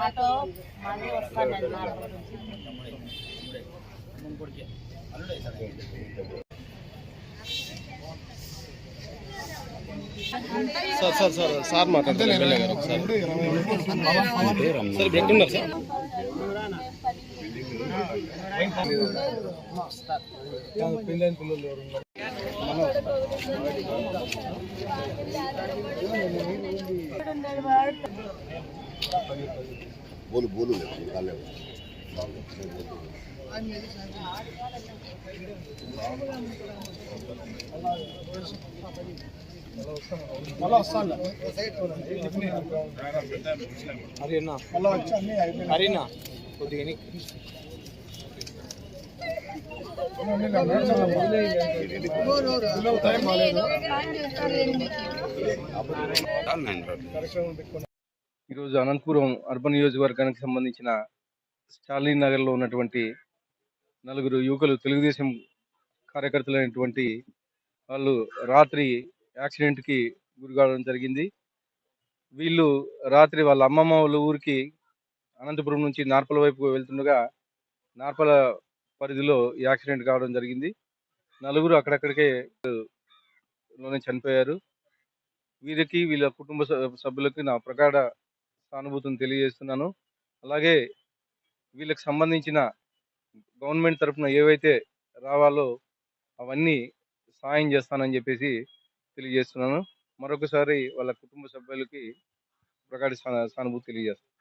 Auto మళ్ళీ వస్తాను sir మాట్లాడుతున్నారు సార్ ఇప్పుడు ఎక్కడున్నారు సార్? बोलो बोलो निकाले హరినా కొద్దిగా ఈరోజు అనంతపురం అర్బన్ నియోజకవర్గానికి సంబంధించిన స్టాలిన్ నగర్లో ఉన్నటువంటి నలుగురు యువకులు తెలుగుదేశం కార్యకర్తలైనటువంటి వాళ్ళు రాత్రి యాక్సిడెంట్కి గురి కావడం జరిగింది. వీళ్ళు రాత్రి వాళ్ళ అమ్మమ్మ వాళ్ళ ఊరికి అనంతపురం నుంచి నార్పల వైపు వెళ్తుండగా నార్పల పరిధిలో యాక్సిడెంట్ కావడం జరిగింది. నలుగురు అక్కడక్కడికే చనిపోయారు. వీరికి వీళ్ళ కుటుంబ సభ్యులకి నా ప్రగాఢ సానుభూతిని తెలియజేస్తున్నాను. అలాగే వీళ్ళకి సంబంధించిన గవర్నమెంట్ తరఫున ఏవైతే రావాలో అవన్నీ సాయం చేస్తానని చెప్పేసి తెలియజేస్తున్నాను. మరొకసారి వాళ్ళ కుటుంబ సభ్యులకి ప్రగాఢ సానుభూతి తెలియజేస్తాను.